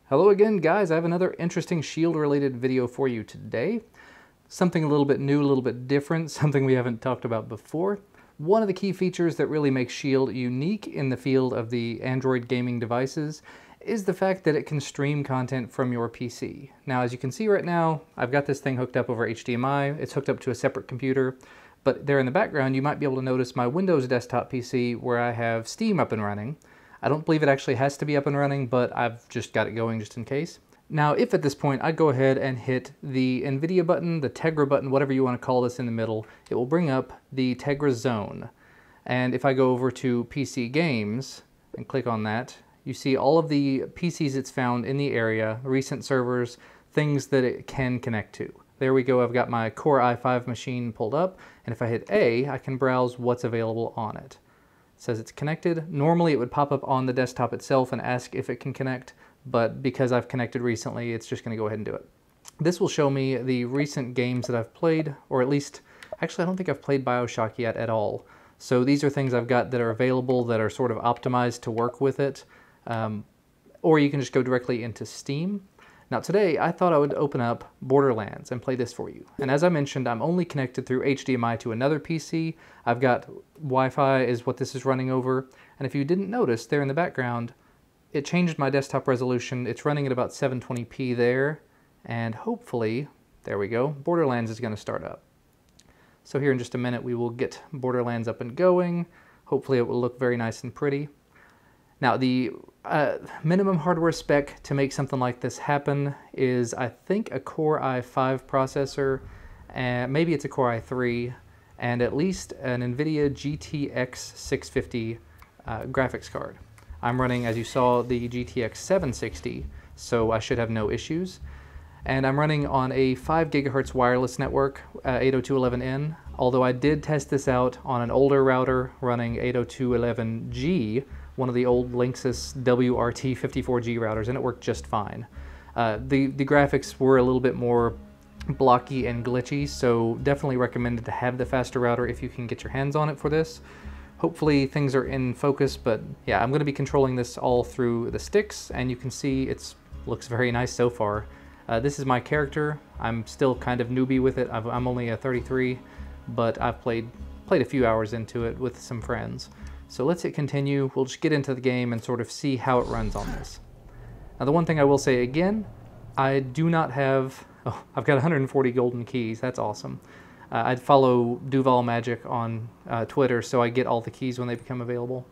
Hello again, guys. I have another interesting Shield-related video for you today. Something a little bit new, a little bit different, something we haven't talked about before. One of the key features that really makes Shield unique in the field of the Android gaming devices is the fact that it can stream content from your PC. Now, as you can see right now, I've got this thing hooked up over HDMI. It's hooked up to a separate computer, but there in the background, you might be able to notice my Windows desktop PC where I have Steam up and running. I don't believe it actually has to be up and running, but I've just got it going just in case. Now, if at this point I'd go ahead and hit the Nvidia button, the Tegra button, whatever you want to call this in the middle, it will bring up the Tegra zone. And if I go over to PC games and click on that, you see all of the PCs it's found in the area, recent servers, things that it can connect to. There we go, I've got my Core i5 machine pulled up, and if I hit A, I can browse what's available on it. It says it's connected. Normally it would pop up on the desktop itself and ask if it can connect, but because I've connected recently, it's just going to go ahead and do it. This will show me the recent games that I've played, or at least, actually I don't think I've played BioShock yet at all. So these are things I've got that are available that are sort of optimized to work with it, or you can just go directly into Steam. Now today, I thought I would open up Borderlands and play this for you. And as I mentioned, I'm only connected through HDMI to another PC. I've got Wi-Fi is what this is running over. And if you didn't notice, there in the background, it changed my desktop resolution. It's running at about 720p there. And hopefully, there we go, Borderlands is gonna start up. So here in just a minute, we will get Borderlands up and going. Hopefully it will look very nice and pretty. Now, the minimum hardware spec to make something like this happen is, I think, a Core i5 processor, and maybe it's a Core i3, and at least an Nvidia GTX 650 graphics card. I'm running, as you saw, the GTX 760, so I should have no issues. And I'm running on a 5 gigahertz wireless network, 802.11n, although I did test this out on an older router running 802.11g, one of the old Linksys WRT54G routers, and it worked just fine. The graphics were a little bit more blocky and glitchy, so definitely recommended to have the faster router if you can get your hands on it for this. Hopefully things are in focus, but yeah, I'm going to be controlling this all through the sticks, and you can see it looks very nice so far. This is my character. I'm still kind of newbie with it. I'm only a 33, but I've played a few hours into it with some friends. So let's hit continue. We'll just get into the game and sort of see how it runs on this. Now the one thing I will say again, I do not have, I've got 140 golden keys. That's awesome. I follow Duval Magic on Twitter, so I get all the keys when they become available.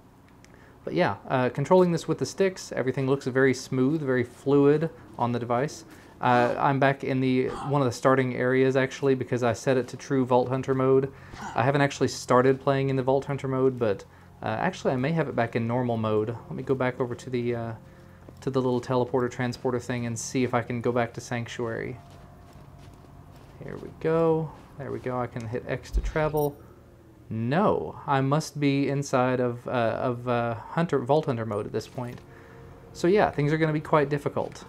But yeah, controlling this with the sticks, everything looks very smooth, very fluid on the device. I'm back in one of the starting areas actually because I set it to true Vault Hunter mode. I haven't actually started playing in the Vault Hunter mode, but actually I may have it back in normal mode. Let me go back over to the little teleporter transporter thing and see if I can go back to Sanctuary. Here we go. There we go. I can hit X to travel. No, I must be inside of Vault Hunter mode at this point. So yeah, things are going to be quite difficult.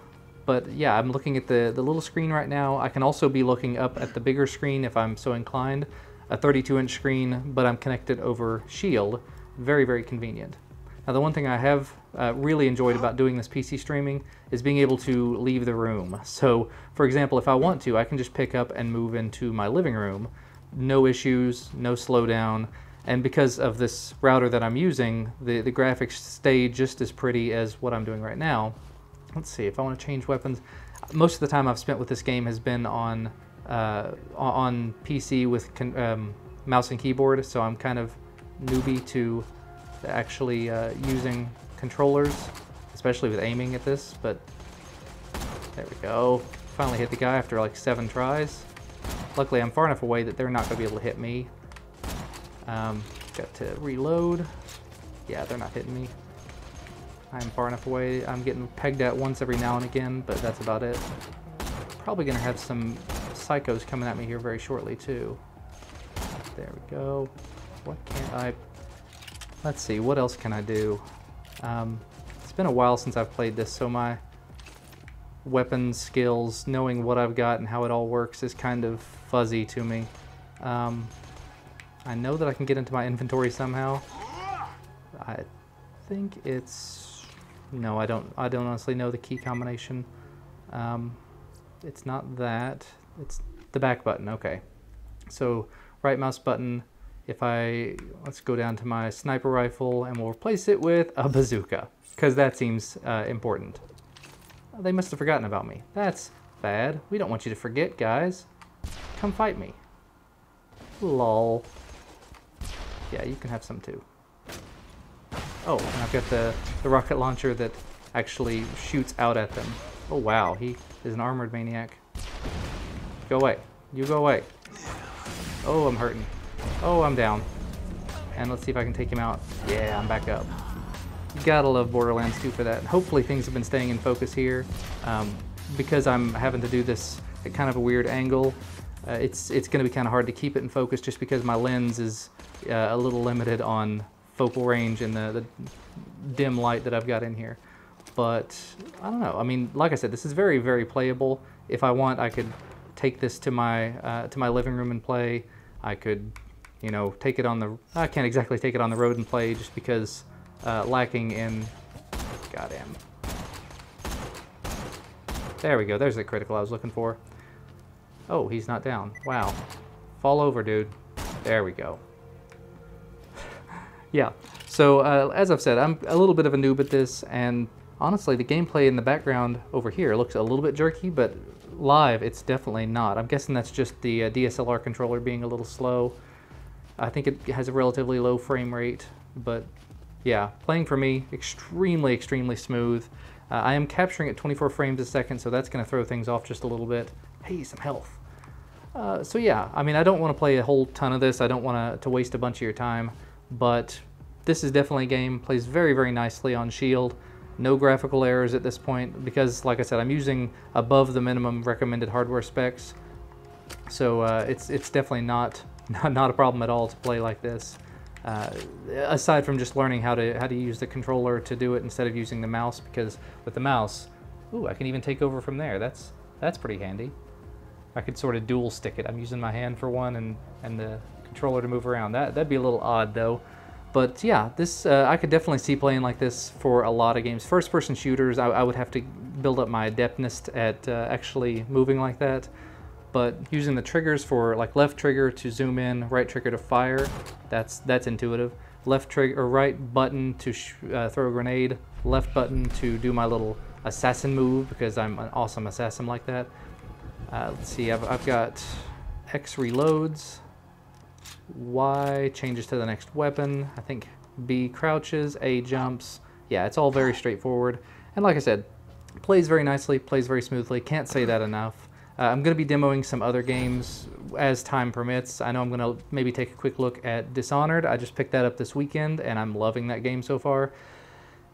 But yeah, I'm looking at the little screen right now. I can also be looking up at the bigger screen if I'm so inclined. A 32-inch screen, but I'm connected over Shield. Very, very convenient. Now the one thing I have really enjoyed about doing this PC streaming is being able to leave the room. So, for example, if I want to, I can just pick up and move into my living room. No issues, no slowdown, and because of this router that I'm using, the graphics stay just as pretty as what I'm doing right now. Let's see, if I want to change weapons, most of the time I've spent with this game has been on PC with mouse and keyboard, so I'm kind of newbie to actually using controllers, especially with aiming at this, but there we go. Finally hit the guy after like 7 tries. Luckily I'm far enough away that they're not going to be able to hit me. Got to reload. Yeah, they're not hitting me. I'm far enough away. I'm getting pegged at once every now and again, but that's about it. Probably going to have some psychos coming at me here very shortly too. There we go. What can't I... Let's see, what else can I do? It's been a while since I've played this, so my weapon skills, knowing what I've got and how it all works is kind of fuzzy to me. I know that I can get into my inventory somehow. I think it's No, I don't honestly know the key combination. It's not that. It's the back button. Okay. So right mouse button. Let's go down to my sniper rifle and we'll replace it with a bazooka because that seems important. They must have forgotten about me. That's bad. We don't want you to forget, guys. Come fight me. Lol. Yeah, you can have some too. Oh, and I've got the rocket launcher that actually shoots out at them. Oh wow, he is an armored maniac. Go away. You go away. Oh, I'm hurting. Oh, I'm down. And let's see if I can take him out. Yeah, I'm back up. You gotta love Borderlands 2 for that. Hopefully things have been staying in focus here. Because I'm having to do this at kind of a weird angle, it's going to be kind of hard to keep it in focus just because my lens is a little limited on focal range and the dim light that I've got in here. But I don't know. I mean, like I said, this is very, very playable. If I want, I could take this to my living room and play. I could, you know, take it on the... I can't exactly take it on the road and play just because lacking in... Goddamn. There we go. There's the critical I was looking for. Oh, he's not down. Wow. Fall over, dude. There we go. Yeah. So, as I've said, I'm a little bit of a noob at this, and honestly, the gameplay in the background over here looks a little bit jerky, but live, it's definitely not. I'm guessing that's just the DSLR controller being a little slow. I think it has a relatively low frame rate, but yeah, playing for me, extremely, extremely smooth. I am capturing at 24 frames a second, so that's going to throw things off just a little bit. Hey, some health. So yeah, I mean, I don't want to play a whole ton of this. I don't want to waste a bunch of your time, but this is definitely a game. Plays very, very nicely on Shield. No graphical errors at this point because, like I said, I'm using above the minimum recommended hardware specs. So it's definitely not a problem at all to play like this. Aside from just learning how to use the controller to do it instead of using the mouse, because with the mouse, ooh, I can even take over from there. That's pretty handy. I could sort of dual stick it. I'm using my hand for one and the controller to move around. That'd be a little odd though. But yeah, this I could definitely see playing like this for a lot of games. First-person shooters, I would have to build up my adeptness at actually moving like that. But using the triggers for like left trigger to zoom in, right trigger to fire, that's intuitive. Left trigger or right button to throw a grenade, left button to do my little assassin move because I'm an awesome assassin like that. Let's see, I've got X reloads, Y changes to the next weapon, I think B crouches, A jumps. Yeah, it's all very straightforward. And like I said, plays very nicely, plays very smoothly, can't say that enough. I'm going to be demoing some other games as time permits. I know I'm going to maybe take a quick look at Dishonored. I just picked that up this weekend and I'm loving that game so far.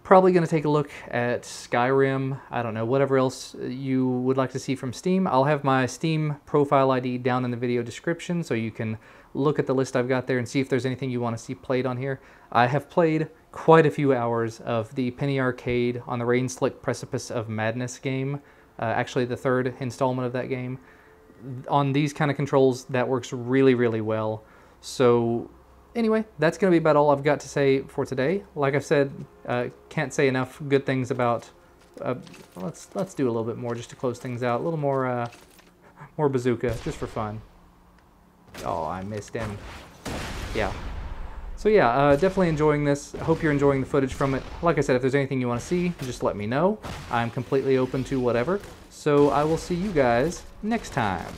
Probably going to take a look at Skyrim, I don't know, whatever else you would like to see from Steam. I'll have my Steam profile ID down in the video description so you can look at the list I've got there and see if there's anything you want to see played on here. I have played quite a few hours of the Penny Arcade on the Rain-Slick Precipice of Madness game, actually the third installment of that game. On these kind of controls, that works really, really well. So anyway, that's going to be about all I've got to say for today. Like I've said, can't say enough good things about... let's do a little bit more just to close things out. A little more, more bazooka, just for fun. Oh, I missed him. Yeah. So yeah, definitely enjoying this. I hope you're enjoying the footage from it. Like I said, if there's anything you want to see, just let me know. I'm completely open to whatever. So I will see you guys next time.